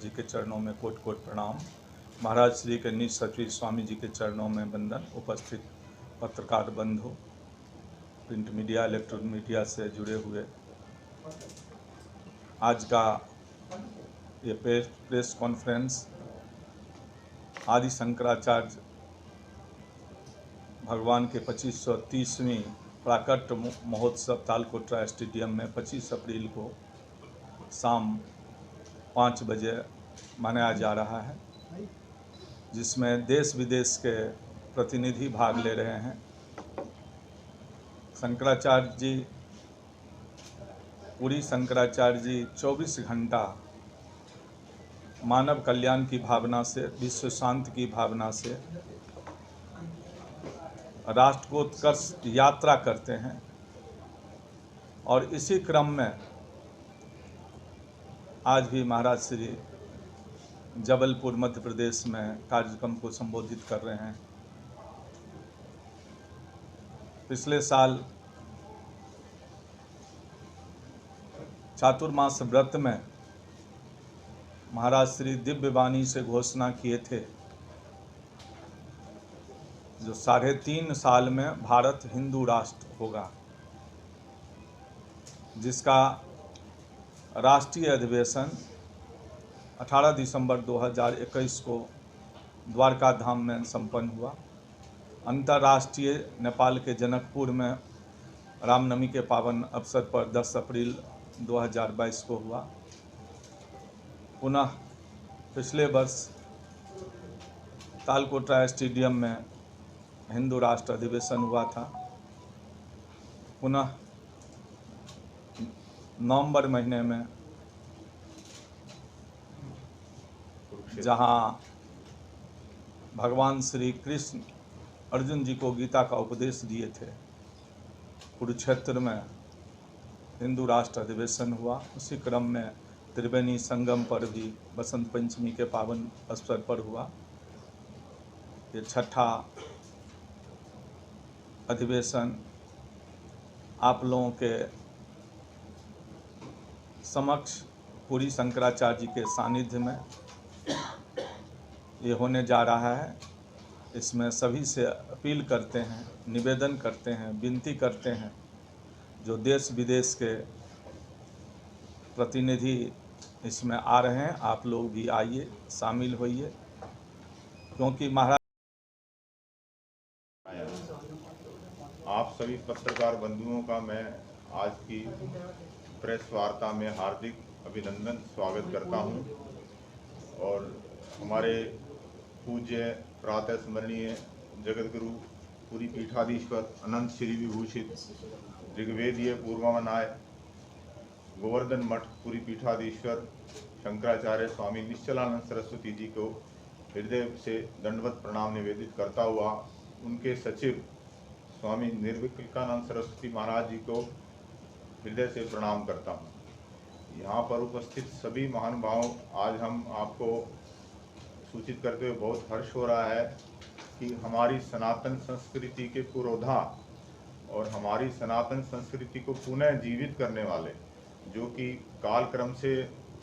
जी के चरणों में कोटि कोटि प्रणाम। महाराज श्री के निज सचिव स्वामी जी के चरणों में वंदन। उपस्थित पत्रकार बंधु, प्रिंट मीडिया, इलेक्ट्रॉनिक मीडिया से जुड़े हुए, आज का ये प्रेस कॉन्फ्रेंस आदि शंकराचार्य भगवान के 2530वीं प्राकट्य महोत्सव तालकोटरा स्टेडियम में 25 अप्रैल को शाम 5 बजे मनाया जा रहा है, जिसमें देश विदेश के प्रतिनिधि भाग ले रहे हैं। शंकराचार्य जी, पूरी शंकराचार्य जी 24 घंटा मानव कल्याण की भावना से, विश्व शांति की भावना से राष्ट्र को उत्कर्ष यात्रा करते हैं। और इसी क्रम में आज भी महाराज श्री जबलपुर मध्य प्रदेश में कार्यक्रम को संबोधित कर रहे हैं। पिछले साल चातुर्मास व्रत में महाराज श्री दिव्य वाणी से घोषणा किए थे, जो 3.5 साल में भारत हिंदू राष्ट्र होगा, जिसका राष्ट्रीय अधिवेशन 18 दिसंबर 2021 को द्वारका धाम में संपन्न हुआ। अंतर्राष्ट्रीय नेपाल के जनकपुर में रामनवमी के पावन अवसर पर 10 अप्रैल 2022 को हुआ। पुनः पिछले वर्ष तालकोटरा स्टेडियम में हिंदू राष्ट्र अधिवेशन हुआ था। पुनः नवंबर महीने में जहां भगवान श्री कृष्ण अर्जुन जी को गीता का उपदेश दिए थे, कुरुक्षेत्र में हिंदू राष्ट्र अधिवेशन हुआ। उसी क्रम में त्रिवेणी संगम पर भी बसंत पंचमी के पावन अवसर पर हुआ। ये 6ठा अधिवेशन आप लोगों के समक्ष पूरी शंकराचार्य जी के सानिध्य में ये होने जा रहा है। इसमें सभी से अपील करते हैं, निवेदन करते हैं, विनती करते हैं, जो देश विदेश के प्रतिनिधि इसमें आ रहे हैं, आप लोग भी आइए, शामिल होइए, क्योंकि महाराज आप सभी पत्रकार बंधुओं का मैं आज की प्रेस वार्ता में हार्दिक अभिनंदन स्वागत करता हूं। और हमारे पूज्य प्रातः स्मरणीय जगतगुरु पूरी पीठाधीश्वर अनंत श्री विभूषित ऋग्वेदीय पूर्वामनाय गोवर्धन मठ पूरी पीठाधीश्वर शंकराचार्य स्वामी निश्चलानंद सरस्वती जी को हृदय से दंडवत प्रणाम निवेदित करता हुआ उनके सचिव स्वामी निर्विकल्पानंद सरस्वती महाराज जी को हृदय से प्रणाम करता हूँ। यहाँ पर उपस्थित सभी महानुभावों, आज हम आपको सूचित करते हुए बहुत हर्ष हो रहा है कि हमारी सनातन संस्कृति के पुरोधा और हमारी सनातन संस्कृति को पुनः जीवित करने वाले, जो कि कालक्रम से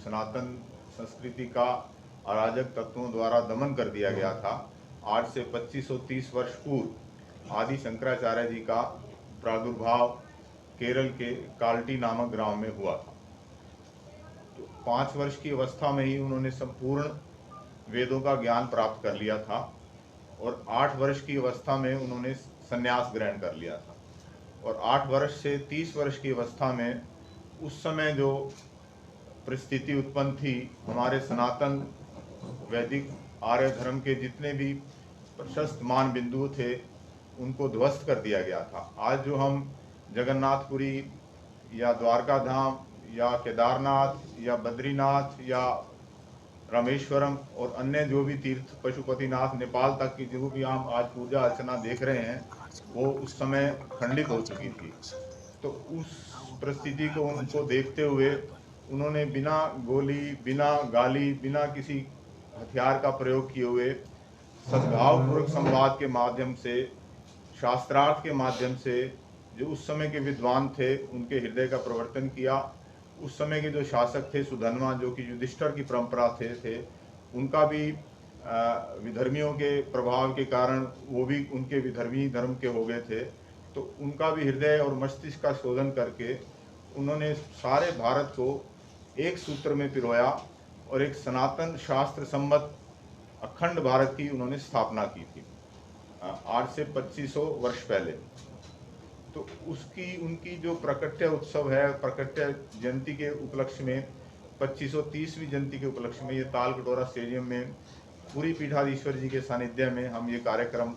सनातन संस्कृति का अराजक तत्वों द्वारा दमन कर दिया गया था, आज से 2530 वर्ष पूर्व आदि शंकराचार्य जी का प्रादुर्भाव केरल के काल्टी नामक ग्राम में हुआ था। तो 5 वर्ष की अवस्था में ही उन्होंने संपूर्ण वेदों का ज्ञान प्राप्त कर लिया था और 8 वर्ष की अवस्था में उन्होंने संन्यास ग्रहण कर लिया था। और 8 वर्ष से 30 वर्ष की अवस्था में उस समय जो परिस्थिति उत्पन्न थी, हमारे सनातन वैदिक आर्य धर्म के जितने भी प्रशस्त मान बिंदु थे उनको ध्वस्त कर दिया गया था। आज जो हम जगन्नाथपुरी या द्वारका धाम या केदारनाथ या बद्रीनाथ या रामेश्वरम और अन्य जो भी तीर्थ, पशुपतिनाथ, नेपाल तक की जो भी हम आज पूजा अर्चना देख रहे हैं, वो उस समय खंडित हो चुकी थी। तो उस परिस्थिति को उनको देखते हुए उन्होंने बिना गोली, बिना गाली, बिना किसी हथियार का प्रयोग किए हुए सद्भावपूर्वक संवाद के माध्यम से, शास्त्रार्थ के माध्यम से, जो उस समय के विद्वान थे उनके हृदय का प्रवर्तन किया। उस समय के जो शासक थे सुधन्वा, जो कि युधिष्ठिर की परंपरा थे उनका भी विधर्मियों के प्रभाव के कारण वो भी उनके विधर्मी धर्म के हो गए थे। तो उनका भी हृदय और मस्तिष्क का शोधन करके उन्होंने सारे भारत को एक सूत्र में पिरोया और एक सनातन शास्त्र सम्मत अखंड भारत की उन्होंने स्थापना की थी आज से 2500 वर्ष पहले। तो उसकी उनकी जो प्रकट्य उत्सव है, प्रकट्य जयंती के उपलक्ष्य में 2530वीं जयंती के उपलक्ष्य में ये ताल कटोरा स्टेडियम में पूरी पीठाधीश्वर जी के सानिध्य में हम ये कार्यक्रम,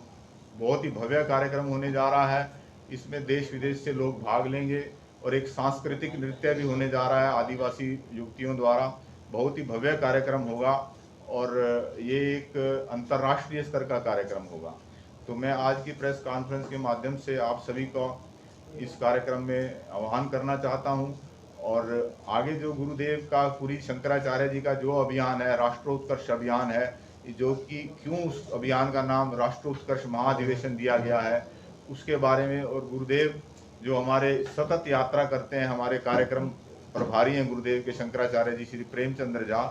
बहुत ही भव्य कार्यक्रम होने जा रहा है। इसमें देश विदेश से लोग भाग लेंगे और एक सांस्कृतिक नृत्य भी होने जा रहा है आदिवासी युवतियों द्वारा। बहुत ही भव्य कार्यक्रम होगा और ये एक अंतर्राष्ट्रीय स्तर का कार्यक्रम होगा। तो मैं आज की प्रेस कॉन्फ्रेंस के माध्यम से आप सभी को इस कार्यक्रम में आह्वान करना चाहता हूं और आगे जो गुरुदेव का, पूरी शंकराचार्य जी का जो अभियान है, राष्ट्रोत्कर्ष अभियान है, जो कि क्यों उस अभियान का नाम राष्ट्रोत्कर्ष महाधिवेशन दिया गया है, उसके बारे में, और गुरुदेव जो हमारे सतत यात्रा करते हैं, हमारे कार्यक्रम प्रभारी हैं गुरुदेव के शंकराचार्य जी श्री प्रेमचंद्र झा,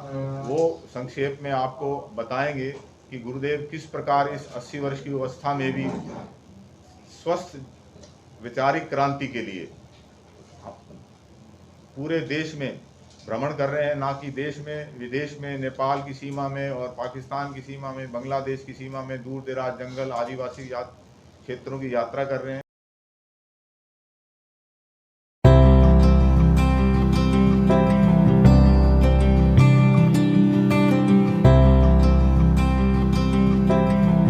वो संक्षेप में आपको बताएंगे कि गुरुदेव किस प्रकार इस 80 वर्ष की अवस्था में भी स्वस्थ वैचारिक क्रांति के लिए पूरे देश में भ्रमण कर रहे हैं, ना कि देश में विदेश में, नेपाल की सीमा में और पाकिस्तान की सीमा में, बांग्लादेश की सीमा में, दूर दराज जंगल आदिवासी क्षेत्रों की यात्रा कर रहे हैं।